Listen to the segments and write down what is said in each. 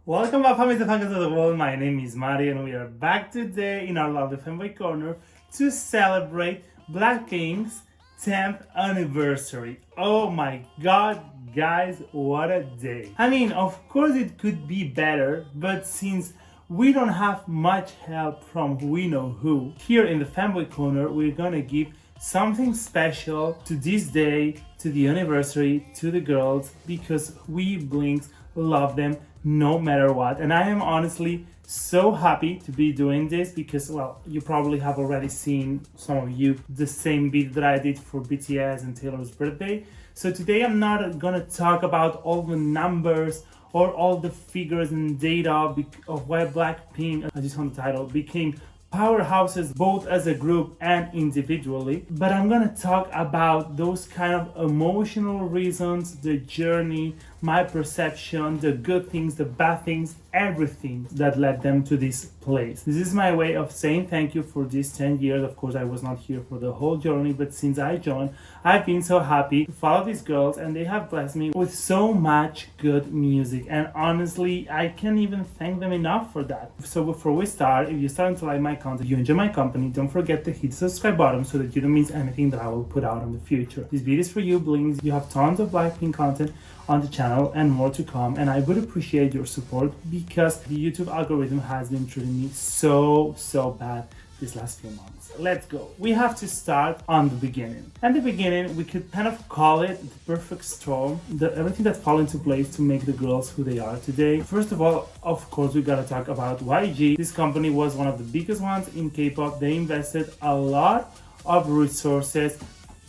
Welcome back, families and fans of the world. My name is Mari, and we are back today in our lovely Fanboy corner to celebrate Blackpink's 10th anniversary. Oh my god, guys, what a day! I mean, of course, it could be better, but since we don't have much help from who we know who, here in the Fanboy corner, we're gonna give something special to this day, to the anniversary, to the girls, because we Blinks love them no matter what. And I am honestly so happy to be doing this because, well, you probably have already seen, some of you, the same beat that I did for BTS and Taylor's birthday. So today I'm not gonna talk about all the numbers or all the figures and data of why Blackpink, I just on the title, became powerhouses both as a group and individually, but I'm gonna talk about those kind of emotional reasons, the journey, my perception, the good things, the bad things, everything that led them to this place. This is my way of saying thank you for these 10 years. Of course, I was not here for the whole journey, but since I joined, I've been so happy to follow these girls, and they have blessed me with so much good music. And honestly, I can't even thank them enough for that. So before we start, if you're starting to like my content, you enjoy my company, don't forget to hit the subscribe button so that you don't miss anything that I will put out in the future. This video is for you, Blinks. You have tons of Blackpink content on the channel and more to come, and I would appreciate your support because the YouTube algorithm has been treating me so bad these last few months. Let's go. We have to start on the beginning. And the beginning, we could kind of call it the perfect storm, everything that fell into place to make the girls who they are today. First of all, of course, we gotta talk about YG. This company was one of the biggest ones in K-pop. They invested a lot of resources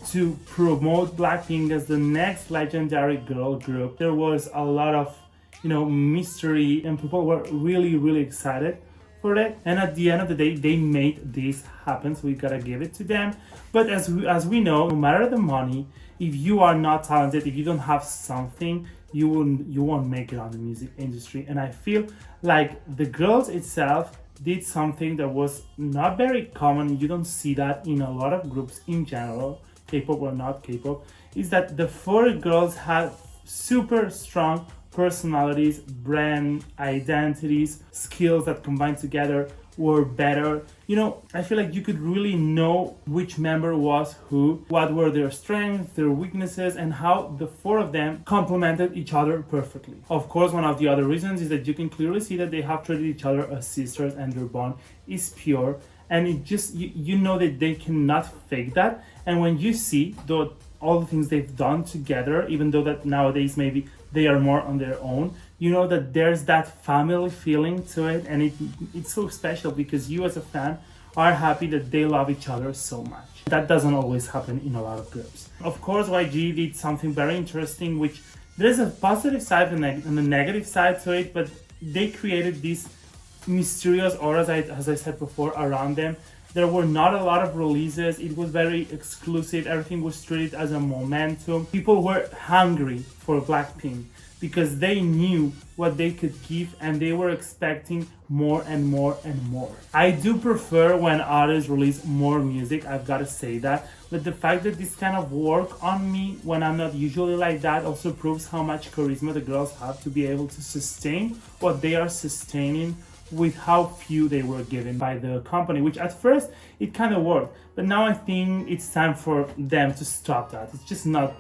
to promote Blackpink as the next legendary girl group. There was a lot of, mystery, and people were really excited for it. And at the end of the day, they made this happen, so we gotta give it to them. But as we know, no matter the money, if you are not talented, if you don't have something, you won't make it on the music industry. And I feel like the girls itself did something that was not very common. You don't see that in a lot of groups in general, K-pop or not K-pop, is that the four girls had super strong personalities, brand identities, skills that combined together were better. I feel like you could really know which member was who, what were their strengths, their weaknesses, and how the four of them complemented each other perfectly. Of course, one of the other reasons is that you can clearly see that they have treated each other as sisters, and their bond is pure. And it just, you know that they cannot fake that. And when you see all the things they've done together, even though that nowadays maybe they are more on their own, you know that there's that family feeling to it. And it's so special because you as a fan are happy that they love each other so much. That doesn't always happen in a lot of groups. Of course, YG did something very interesting, which there's a positive side and a negative side to it, but they created this mysterious aura, as I said before, around them. There were not a lot of releases. It was very exclusive. Everything was treated as a momentum. People were hungry for Blackpink because they knew what they could give, and they were expecting more and more and more. I do prefer when artists release more music, I've got to say that. But the fact that this kind of work on me when I'm not usually like that also proves how much charisma the girls have to be able to sustain what they are sustaining with how few they were given by the company, which at first it kind of worked, but now I think it's time for them to stop that. It's just not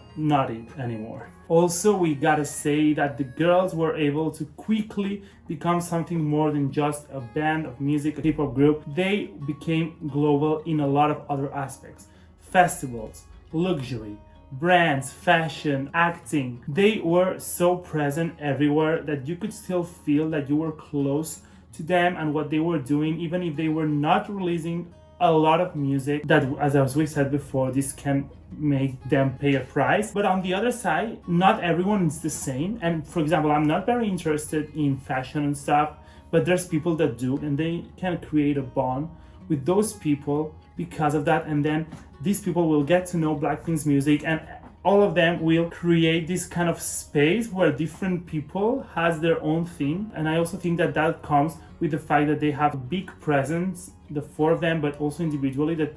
it anymore. Also, we gotta say that the girls were able to quickly become something more than just a band of music, a K-pop group. They became global in a lot of other aspects. Festivals, luxury, brands, fashion, acting. They were so present everywhere that you could still feel that you were close to them and what they were doing, even if they were not releasing a lot of music. That, as we said before, this can make them pay a price. But on the other side, not everyone is the same. And for example, I'm not very interested in fashion and stuff, but there's people that do, and they can create a bond with those people because of that. And then these people will get to know Blackpink's music, and all of them will create this kind of space where different people has their own thing. And I also think that comes with the fact that they have a big presence, the four of them, but also individually, that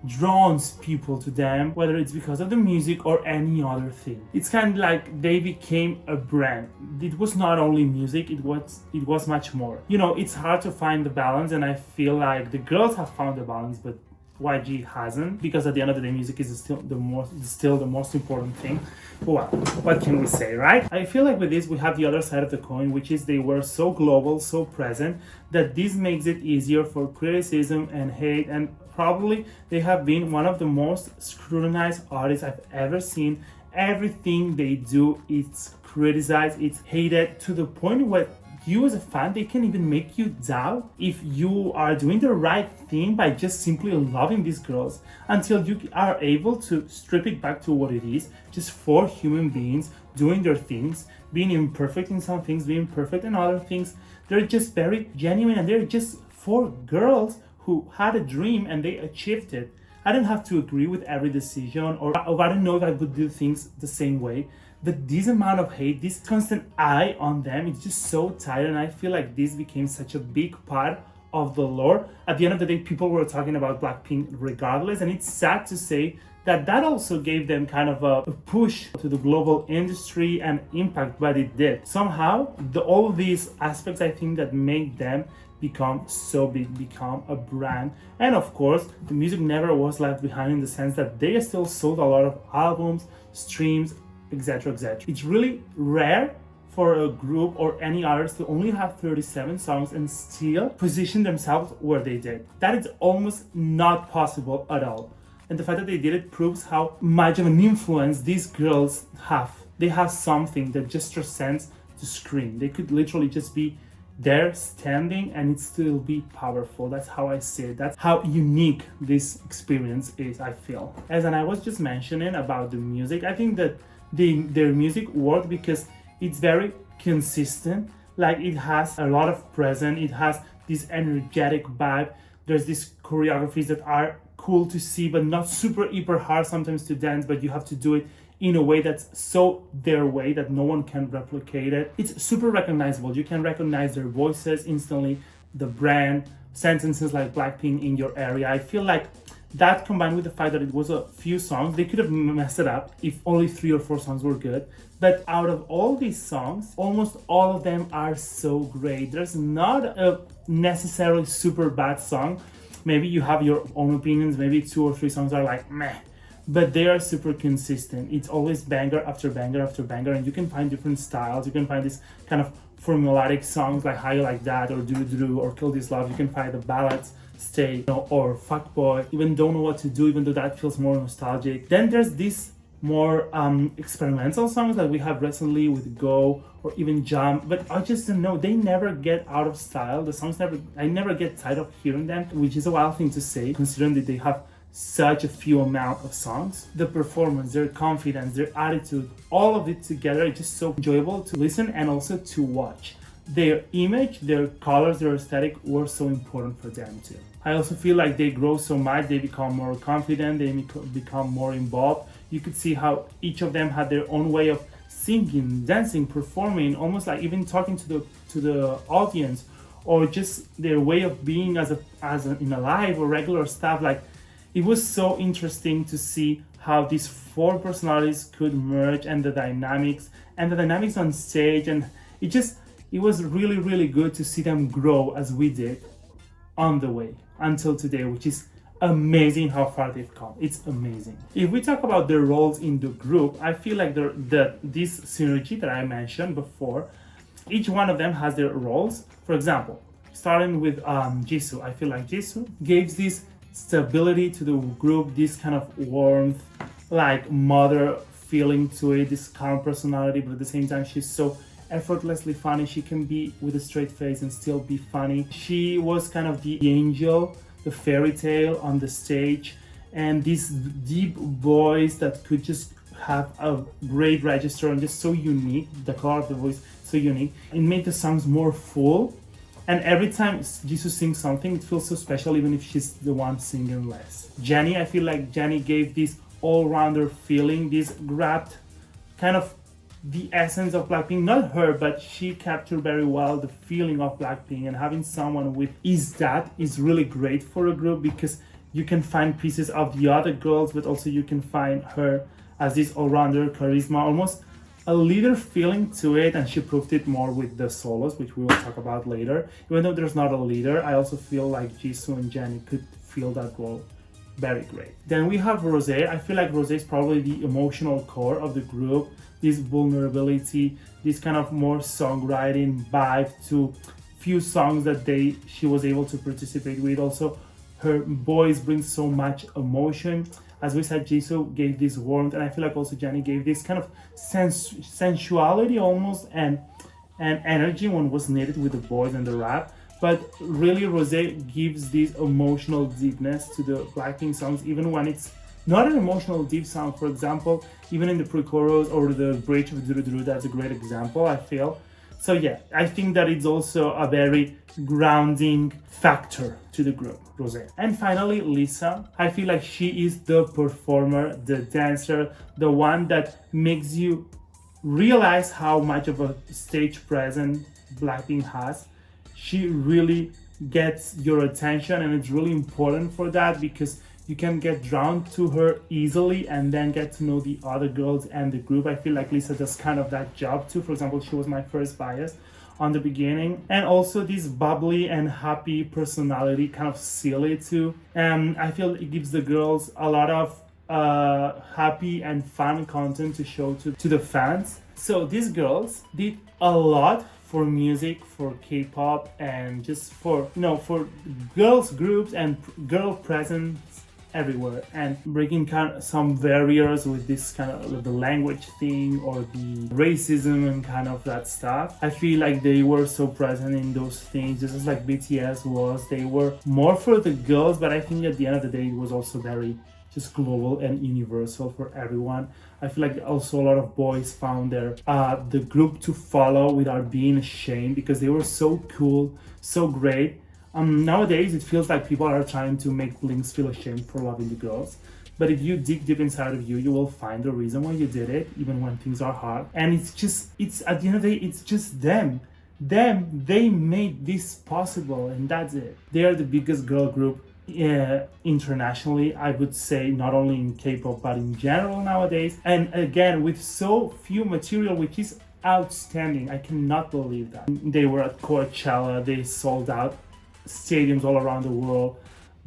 draws people to them, whether it's because of the music or any other thing. It's kind of like they became a brand. It was not only music, it was much more. You know, it's hard to find the balance, and I feel like the girls have found the balance, but YG hasn't, because at the end of the day, music is still the most important thing. Well, what can we say, right? I feel like with this we have the other side of the coin, which is they were so global, so present, that this makes it easier for criticism and hate, and probably they have been one of the most scrutinized artists I've ever seen. Everything they do, it's criticized, it's hated, to the point where you as a fan, they can even make you doubt if you are doing the right thing by just simply loving these girls, until you are able to strip it back to what it is, just four human beings doing their things, being imperfect in some things, being perfect in other things. They're just very genuine, and they're just four girls who had a dream and they achieved it. I don't have to agree with every decision, or I don't know if I would do things the same way. But this amount of hate, this constant eye on them, it's just so tired. And I feel like this became such a big part of the lore. At the end of the day, people were talking about BLACKPINK regardless. And it's sad to say that that also gave them kind of a push to the global industry and impact what it did. Somehow, all these aspects, I think, that made them become so big, become a brand. And of course, the music never was left behind, in the sense that they still sold a lot of albums, streams, etc, etc. It's really rare for a group or any artist to only have 37 songs and still position themselves where they did. That is almost not possible at all. And the fact that they did it proves how much of an influence these girls have. They have something that just transcends the screen. They could literally just be there standing and it still be powerful. That's how I see it. That's how unique this experience is, I feel. As I was just mentioning about the music, I think that their music worked because it's very consistent. Like, it has a lot of presence, it has this energetic vibe. There's these choreographies that are cool to see, but not super hyper hard sometimes to dance, but you have to do it in a way that's so their way that no one can replicate it. It's super recognizable. You can recognize their voices instantly, the brand, sentences like BLACKPINK in your area. I feel like that, combined with the fact that it was a few songs, they could have messed it up if only 3 or 4 songs were good. But out of all these songs, almost all of them are so great. There's not a necessarily super bad song. Maybe you have your own opinions, maybe 2 or 3 songs are like meh, but they are super consistent. It's always banger after banger after banger, and you can find different styles. You can find this kind of formulaic songs like How You Like That, or Do Do Do, or Kill This Love. You can find the ballads, Stay, you know, or Fuckboy, even Don't Know What to Do, even though that feels more nostalgic. Then there's this more experimental songs like we have recently with Go, or even Jump, but I just don't know, they never get out of style. The songs I never get tired of hearing them, which is a wild thing to say considering that they have such a few amount of songs. The performance, their confidence, their attitude, all of it together is just so enjoyable to listen and also to watch. Their image, their colors, their aesthetic were so important for them too. I also feel like they grow so much, they become more confident, they become more involved. You could see how each of them had their own way of singing, dancing, performing, almost like even talking to the audience, or just their way of being as in a live or regular stuff. Like, it was so interesting to see how these 4 personalities could merge, and the dynamics on stage, and it was really, really good to see them grow as we did on the way until today, which is amazing how far they've come. It's amazing. If we talk about their roles in the group, I feel like this synergy that I mentioned before, each one of them has their roles. For example, starting with Jisoo, I feel like Jisoo gives this stability to the group, this kind of warmth, like mother feeling to it, this calm personality, but at the same time she's so effortlessly funny. She can be with a straight face and still be funny. She was kind of the angel, the fairy tale on the stage, and this deep voice that could just have a great register and just so unique. The color of the voice so unique. It made the songs more full, and every time Jisoo sings something, it feels so special, even if she's the one singing less. Jennie, I feel like Jennie gave this all-rounder feeling, this grabbed kind of the essence of BLACKPINK, not her, but she captured very well the feeling of BLACKPINK, and having someone with is really great for a group, because you can find pieces of the other girls, but also you can find her as this all-rounder charisma, almost a leader feeling to it, and she proved it more with the solos, which we will talk about later. Even though there's not a leader, I also feel like Jisoo and Jennie could feel that role very great. Then we have Rosé. I feel like Rosé is probably the emotional core of the group. This vulnerability, this kind of more songwriting vibe to few songs that she was able to participate with. Also, her voice brings so much emotion. As we said, Jisoo gave this warmth, and I feel like also Jennie gave this kind of sensuality almost and energy when was needed with the voice and the rap. But really, Rosé gives this emotional deepness to the BLACKPINK songs, even when it's not an emotional deep song. For example, even in the pre-chorus or the bridge of Duru Duru, that's a great example, I feel. So yeah, I think that it's also a very grounding factor to the group, Rosé. And finally, Lisa. I feel like she is the performer, the dancer, the one that makes you realize how much of a stage presence BLACKPINK has. She really gets your attention, and it's really important for that because you can get drawn to her easily and then get to know the other girls and the group. I feel like Lisa does kind of that job too. For example, she was my first bias on the beginning, and also this bubbly and happy personality, kind of silly too. And I feel it gives the girls a lot of happy and fun content to show to the fans. So these girls did a lot for music, for K-pop, and just for for girls groups and girl presence everywhere, and breaking kind of some barriers with this kind of the language thing or the racism and kind of that stuff. I feel like they were so present in those things, just as like BTS was. They were more for the girls, but I think at the end of the day it was also very just global and universal for everyone. I feel like also a lot of boys found the group to follow without being ashamed, because they were so cool, so great. Nowadays it feels like people are trying to make Blinks feel ashamed for loving the girls, but if you dig deep inside of you, you will find the reason why you did it, even when things are hard. And it's at the end of the day, it's just them, they made this possible, and that's it. They are the biggest girl group internationally, I would say, not only in K-pop but in general nowadays, and again with so few material, which is outstanding. I cannot believe that. They were at Coachella, they sold out stadiums all around the world,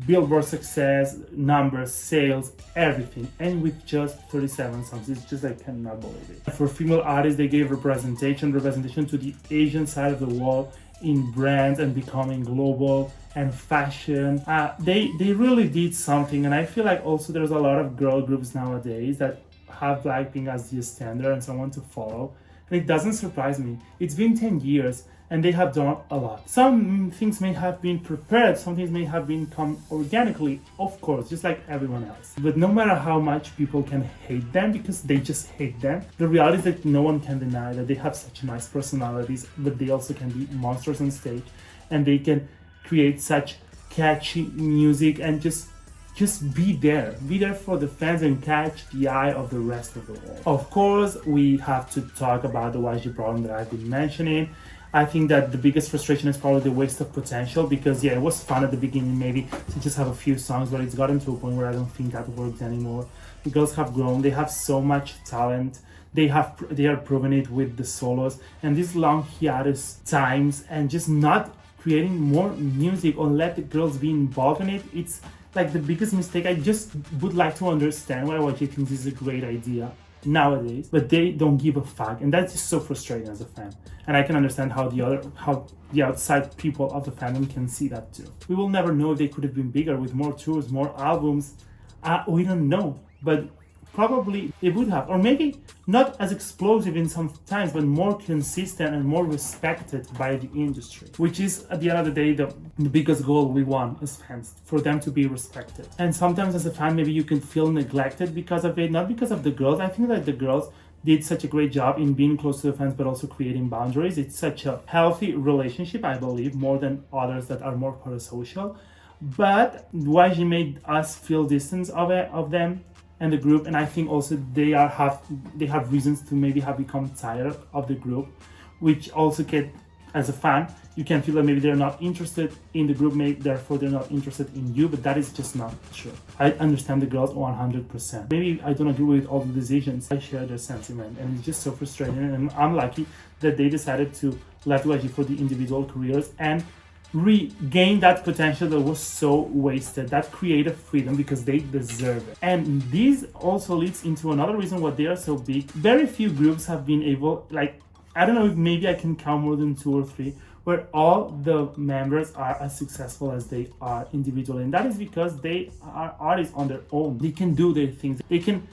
Billboard success, numbers, sales, everything, and with just 37 songs. It's just, I cannot believe it. For female artists, they gave representation to the Asian side of the world in brands and becoming global and fashion. They really did something, and I feel like also there's a lot of girl groups nowadays that have BLACKPINK as the standard and someone to follow, and it doesn't surprise me. It's been 10 years and they have done a lot. Some things may have been prepared, some things may have been come organically, of course, just like everyone else. But no matter how much people can hate them, because they just hate them, the reality is that no one can deny that they have such nice personalities, but they also can be monsters on stage, and they can create such catchy music and just be there for the fans and catch the eye of the rest of the world. Of course, we have to talk about the YG problem that I've been mentioning. I think that the biggest frustration is probably the waste of potential, because yeah, it was fun at the beginning maybe to just have a few songs, but it's gotten to a point where I don't think that works anymore. The girls have grown, they have so much talent, they are proving it with the solos, and these long hiatus times and just not creating more music or let the girls be involved in it, it's like the biggest mistake. I just would like to understand why YG thinks this is a great idea nowadays, but they don't give a fuck, and that's just so frustrating as a fan. And I can understand how the outside people of the fandom can see that too. We will never know if they could have been bigger with more tours, more albums. We don't know, but probably they would have, or maybe not as explosive in some times, but more consistent and more respected by the industry, which is at the end of the day the biggest goal we want as fans, for them to be respected. And sometimes as a fan, maybe you can feel neglected because of it, not because of the girls. I think that the girls did such a great job in being close to the fans, but also creating boundaries. It's such a healthy relationship, I believe, more than others that are more parasocial. But YG made us feel distance of them and the group, and I think also they have reasons to maybe have become tired of the group, which also as a fan, you can feel that maybe they're not interested in the group, maybe therefore they're not interested in you, but that is just not true. I understand the girls 100%. Maybe I don't agree with all the decisions. I share their sentiment, and it's just so frustrating, and I'm lucky that they decided to let YG for the individual careers and regain that potential that was so wasted, that creative freedom, because they deserve it. And this also leads into another reason why they are so big. Very few groups have been able, like, I don't know if maybe I can count more than 2 or 3, where all the members are as successful as they are individually. And that is because they are artists on their own. They can do their things. They can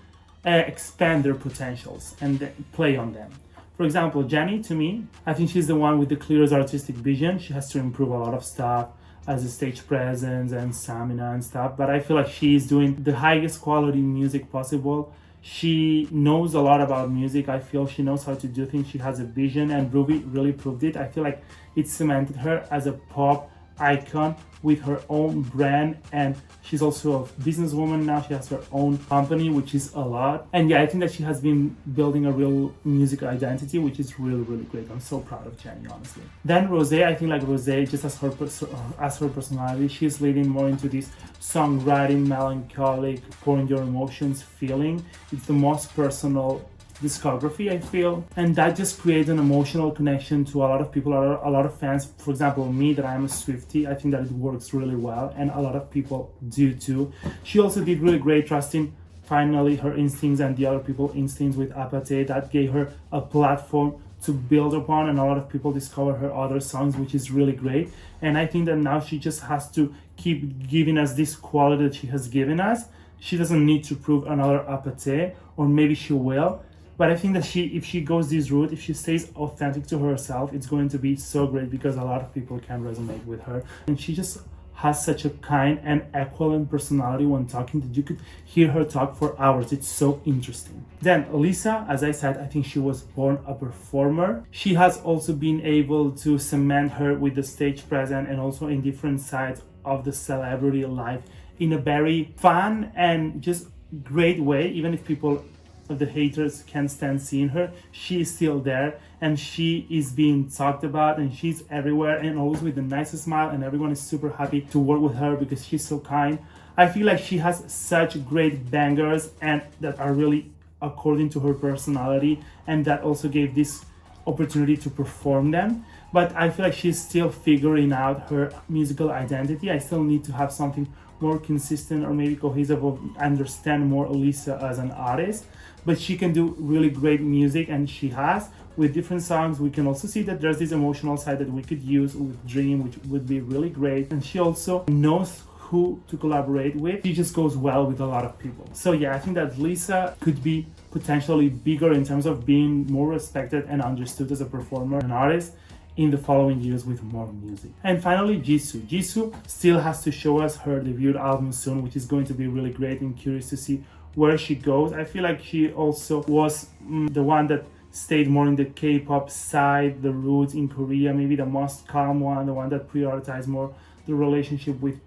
expand their potentials and play on them. For example, Jennie, to me, I think she's the one with the clearest artistic vision. She has to improve a lot of stuff as a stage presence and stamina and stuff. But I feel like she's doing the highest quality music possible. She knows a lot about music. I feel she knows how to do things. She has a vision, and Ruby really proved it. I feel like it cemented her as a pop icon with her own brand, and she's also a businesswoman now. She has her own company, which is a lot. And yeah, I think that she has been building a real music identity, which is really, really great. I'm so proud of Jennie, honestly. Then Rosé, I think like Rosé, just as her personality, she's leading more into this songwriting, melancholic, pouring your emotions feeling. It's the most personal discography, I feel, and that just creates an emotional connection to a lot of people, a lot of fans. For example, me, that I'm a Swiftie, I think that it works really well, and a lot of people do too. She also did really great trusting finally her instincts and the other people's instincts with Apathy. That gave her a platform to build upon, and a lot of people discover her other songs, which is really great. And I think that now she just has to keep giving us this quality that she has given us. She doesn't need to prove another Apathy, or maybe she will. But I think that if she goes this route, if she stays authentic to herself, it's going to be so great, because a lot of people can resonate with her. And she just has such a kind and equivalent personality when talking that you could hear her talk for hours. It's so interesting. Then Lisa, as I said, I think she was born a performer. She has also been able to cement her with the stage presence and also in different sides of the celebrity life in a very fun and just great way. Even if people, the haters, can't stand seeing her, she is still there, and she is being talked about, and she's everywhere, and always with the nicest smile, and everyone is super happy to work with her because she's so kind. I feel like she has such great bangers, and that are really according to her personality, and that also gave this opportunity to perform them. But I feel like she's still figuring out her musical identity. I still need to have something more consistent or maybe cohesive, or understand more Lisa as an artist. But she can do really great music, and she has, with different songs. We can also see that there's this emotional side that we could use with Dream, which would be really great. And she also knows who to collaborate with. She just goes well with a lot of people. So yeah, I think that Lisa could be potentially bigger in terms of being more respected and understood as a performer and artist in the following years with more music. And finally, Jisoo. Jisoo still has to show us her debut album soon, which is going to be really great, and curious to see where she goes. I feel like she also was the one that stayed more in the K-pop side, the roots in Korea, maybe the most calm one, the one that prioritized more the relationship with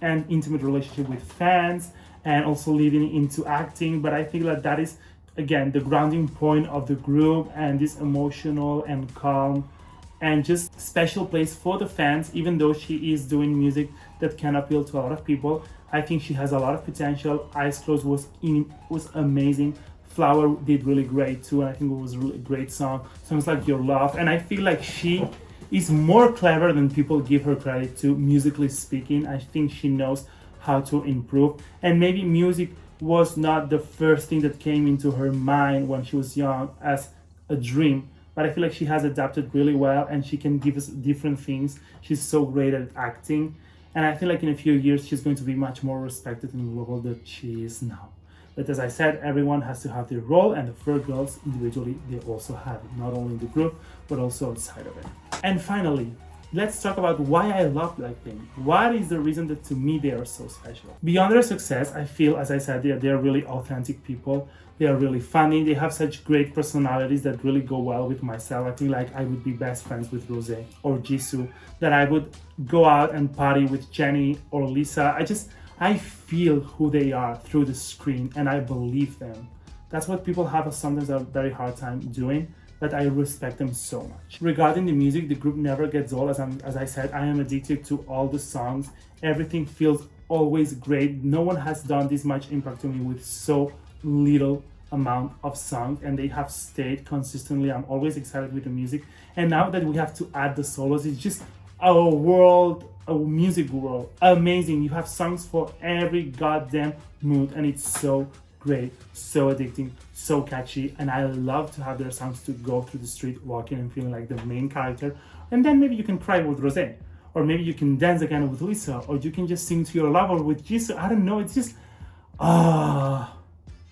and intimate relationship with fans, and also leading into acting. But I feel that that is, again, the grounding point of the group, and this emotional and calm and just special place for the fans. Even though she is doing music that can appeal to a lot of people, I think she has a lot of potential. Eyes Closed was amazing. Flower did really great too, and I think it was a really great song. Songs like Your Love, and I feel like she is more clever than people give her credit to, musically speaking. I think she knows how to improve, and maybe music was not the first thing that came into her mind when she was young as a dream, but I feel like she has adapted really well, and she can give us different things. She's so great at acting, and I feel like in a few years she's going to be much more respected in the level that she is now. But as I said, everyone has to have their role, and the 4 girls individually, they also have it, not only in the group, but also outside of it. And finally, let's talk about why I love BLACKPINK. What is the reason that to me they are so special? Beyond their success, I feel, as I said, they're really authentic people. They are really funny. They have such great personalities that really go well with myself. I feel like I would be best friends with Rosé or Jisoo, that I would go out and party with Jennie or Lisa. I feel who they are through the screen, and I believe them. That's what people have sometimes a very hard time doing. that I respect them so much. Regarding the music, the group never gets old. As I said, I am addicted to all the songs. Everything feels always great. No one has done this much impact on me with so little amount of songs, and they have stayed consistently. I'm always excited with the music, and now that we have to add the solos, it's just a music world, amazing. You have songs for every goddamn mood, and it's so great, so addicting, so catchy, and I love to have their songs to go through the street walking and feeling like the main character. And then maybe you can cry with Rosé, or maybe you can dance again with Lisa, or you can just sing to your lover with Jisoo. I don't know, it's just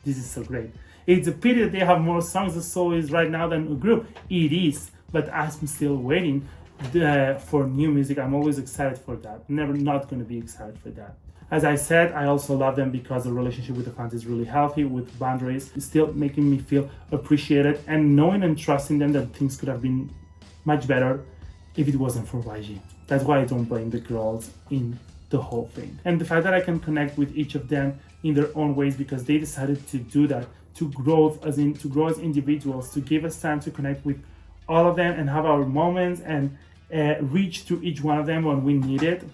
this is so great. It's a pity that they have more songs as soloists right now than a group. It is, but I'm still waiting for new music. I'm always excited for that. Never not going to be excited for that. As I said, I also love them because the relationship with the fans is really healthy, with boundaries. It's still making me feel appreciated, and knowing and trusting them that things could have been much better if it wasn't for YG. That's why I don't blame the girls in the whole thing. And the fact that I can connect with each of them in their own ways because they decided to do that, to grow as individuals, to give us time to connect with all of them and have our moments and reach to each one of them when we need it.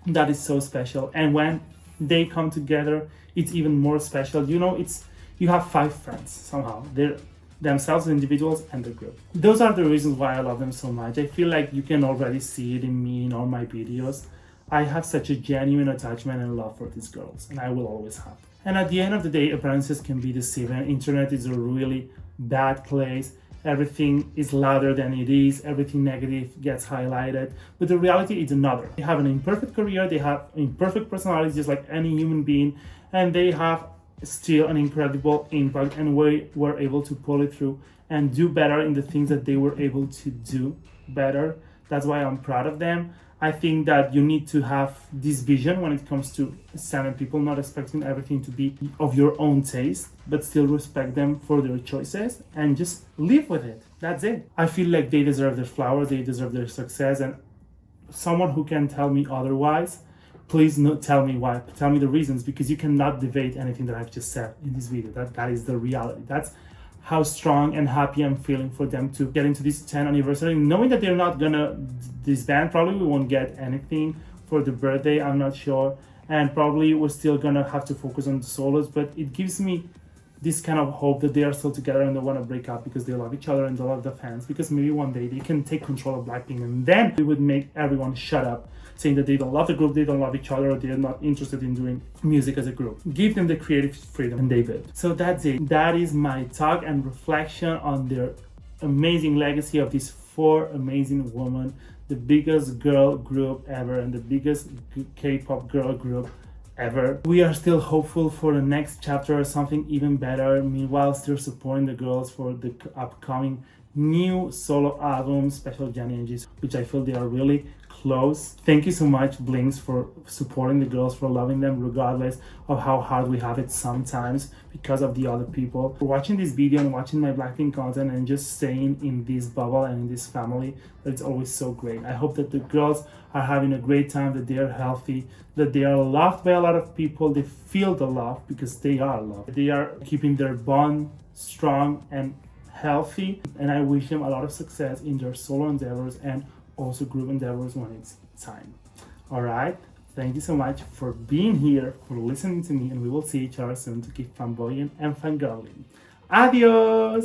That is so special. And when they come together, it's even more special. You know, you have 5 friends somehow. They're themselves as individuals and the group. Those are the reasons why I love them so much. I feel like you can already see it in me in all my videos. I have such a genuine attachment and love for these girls, and I will always have. And at the end of the day, appearances can be deceiving. Internet is a really bad place. Everything is louder than it is. Everything negative gets highlighted. But the reality is another. They have an imperfect career. They have imperfect personalities, just like any human being. And they have still an incredible impact. And we were able to pull it through and do better in the things that they were able to do better. That's why I'm proud of them. I think that you need to have this vision when it comes to 7 people, not expecting everything to be of your own taste, but still respect them for their choices and just live with it. That's it. I feel like they deserve their flowers, they deserve their success, and someone who can tell me otherwise, please tell me why. Tell me the reasons, because you cannot debate anything that I've just said in this video. That is the reality. That's how strong and happy I'm feeling for them to get into this 10th anniversary, knowing that they're not gonna disband. Probably we won't get anything for the birthday, I'm not sure, and probably we're still gonna have to focus on the solos, but it gives me this kind of hope that they are still together and they want to break up because they love each other and they love the fans, because maybe one day they can take control of Blackpink and then it would make everyone shut up saying that they don't love the group, they don't love each other, or they're not interested in doing music as a group. Give them the creative freedom, and they will. So that's it. That is my talk and reflection on their amazing legacy of these 4 amazing women, the biggest girl group ever and the biggest K-pop girl group ever. We are still hopeful for the next chapter or something even better. Meanwhile, still supporting the girls for the upcoming new solo album, Special Jenny and Jisoo, which I feel they are really close. Thank you so much, Blinks, for supporting the girls, for loving them regardless of how hard we have it sometimes because of the other people. For watching this video and watching my Blackpink content and just staying in this bubble and in this family, it's always so great. I hope that the girls are having a great time, that they are healthy, that they are loved by a lot of people, they feel the love because they are loved. They are keeping their bond strong and healthy, and I wish them a lot of success in their solo endeavors and also group endeavors when it's time. All right, thank you so much for being here, for listening to me, and we will see each other soon to keep fanboying and fangirling. Adios.